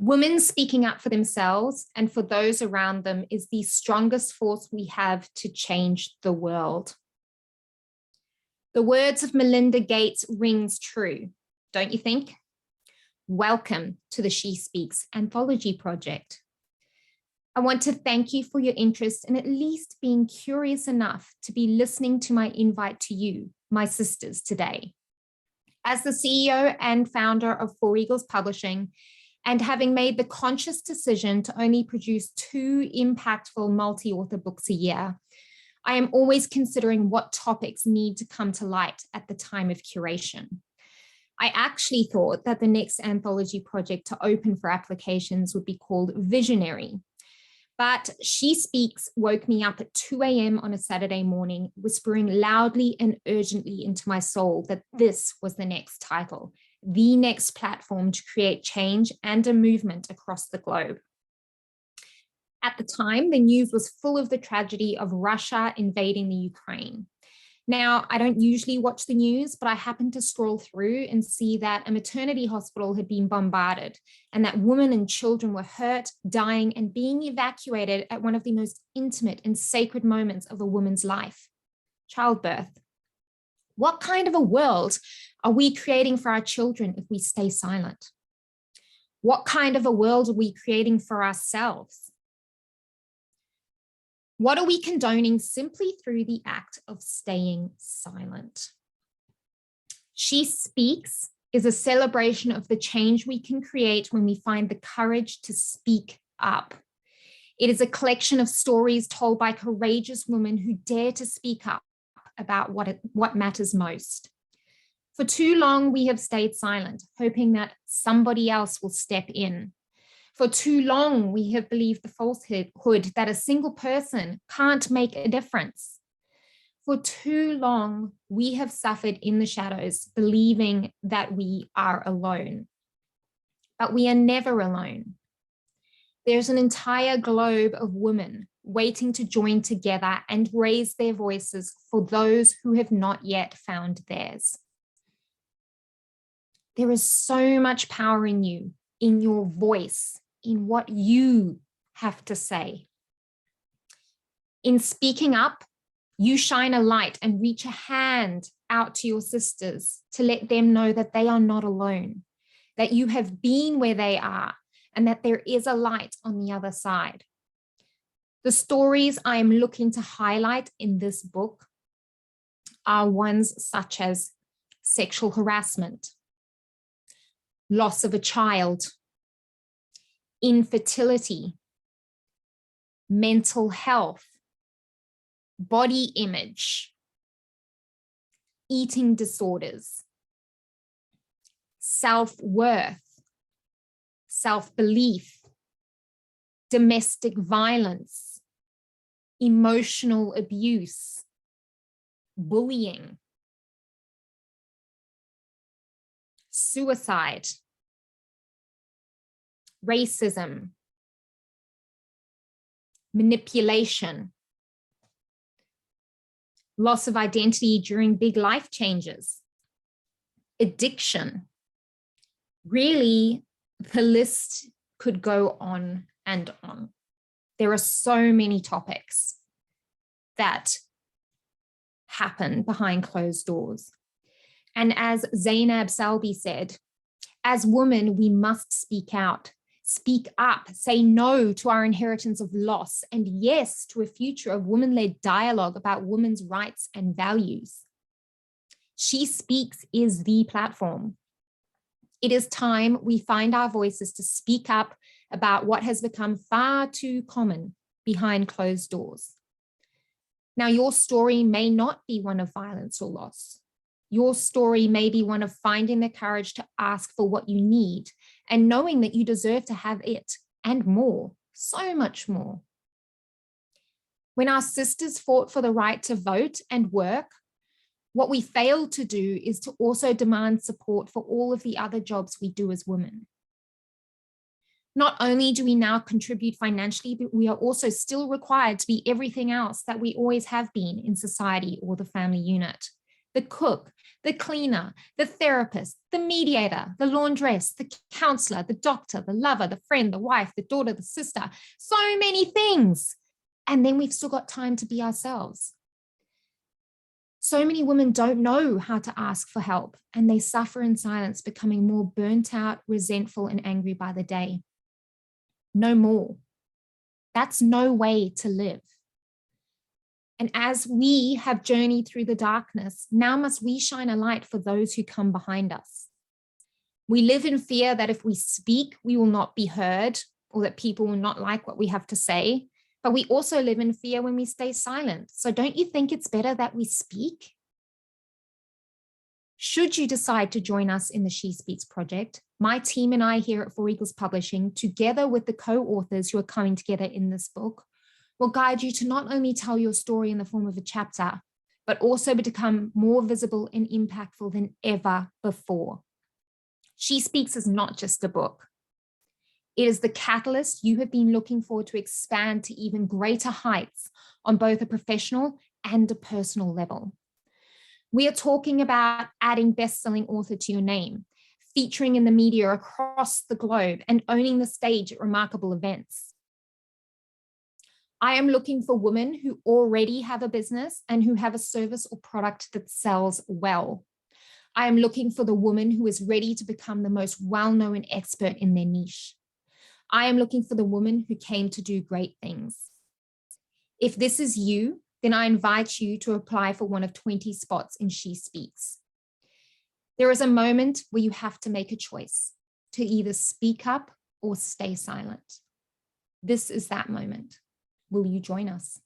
Women speaking up for themselves and for those around them is the strongest force we have to change the world. The words of Melinda Gates rings true, don't you think? Welcome to the She Speaks Anthology project. I want to thank you for your interest in at least being curious enough to be listening to my invite to you, my sisters, today. As the CEO and founder of Four Eagles Publishing, and having made the conscious decision to only produce 2 impactful multi-author books a year, I am always considering what topics need to come to light at the time of curation. I actually thought that the next anthology project to open for applications would be called Visionary. But She Speaks woke me up at 2 a.m. on a Saturday morning, whispering loudly and urgently into my soul that this was the next title, the next platform to create change and a movement across the globe. At the time, the news was full of the tragedy of Russia invading the Ukraine. Now, I don't usually watch the news, but I happened to scroll through and see that a maternity hospital had been bombarded and that women and children were hurt, dying, and being evacuated at one of the most intimate and sacred moments of a woman's life, childbirth. What kind of a world are we creating for our children if we stay silent? What kind of a world are we creating for ourselves? What are we condoning simply through the act of staying silent? She Speaks is a celebration of the change we can create when we find the courage to speak up. It is a collection of stories told by courageous women who dare to speak up about what matters most. For too long, we have stayed silent, hoping that somebody else will step in. For too long, we have believed the falsehood that a single person can't make a difference. For too long, we have suffered in the shadows, believing that we are alone. But we are never alone. There's an entire globe of women waiting to join together and raise their voices for those who have not yet found theirs. There is so much power in you, in your voice, in what you have to say. In speaking up, you shine a light and reach a hand out to your sisters to let them know that they are not alone, that you have been where they are, and that there is a light on the other side. The stories I am looking to highlight in this book are ones such as sexual harassment, loss of a child, infertility, mental health, body image, eating disorders, self-worth, self-belief, domestic violence, emotional abuse, bullying, suicide, racism, manipulation, loss of identity during big life changes, addiction. Really, the list could go on and on. There are so many topics that happen behind closed doors. And as Zainab Salbi said, as women, we must speak out, speak up, say no to our inheritance of loss, and yes to a future of women-led dialogue about women's rights and values. She Speaks is the platform. It is time we find our voices to speak up about what has become far too common behind closed doors. Now, your story may not be one of violence or loss. Your story may be one of finding the courage to ask for what you need and knowing that you deserve to have it and more, so much more. When our sisters fought for the right to vote and work, what we failed to do is to also demand support for all of the other jobs we do as women. Not only do we now contribute financially, but we are also still required to be everything else that we always have been in society or the family unit. the cook, the cleaner, the therapist, the mediator, the laundress, the counselor, the doctor, the lover, the friend, the wife, the daughter, the sister, so many things. And then we've still got time to be ourselves. So many women don't know how to ask for help, and they suffer in silence, becoming more burnt out, resentful, and angry by the day. No more. That's no way to live. And as we have journeyed through the darkness, now must we shine a light for those who come behind us. We live in fear that if we speak, we will not be heard, or that people will not like what we have to say. But we also live in fear when we stay silent. So don't you think it's better that we speak? Should you decide to join us in the She Speaks project, my team and I here at Four Eagles Publishing, together with the co-authors who are coming together in this book, will guide you to not only tell your story in the form of a chapter, but also to become more visible and impactful than ever before. She Speaks is not just a book. It is the catalyst you have been looking for to expand to even greater heights on both a professional and a personal level. We are talking about adding best-selling author to your name, featuring in the media across the globe, and owning the stage at remarkable events. I am looking for women who already have a business and who have a service or product that sells well. I am looking for the woman who is ready to become the most well-known expert in their niche. I am looking for the woman who came to do great things. If this is you, then I invite you to apply for one of 20 spots in She Speaks. There is a moment where you have to make a choice to either speak up or stay silent. This is that moment. Will you join us?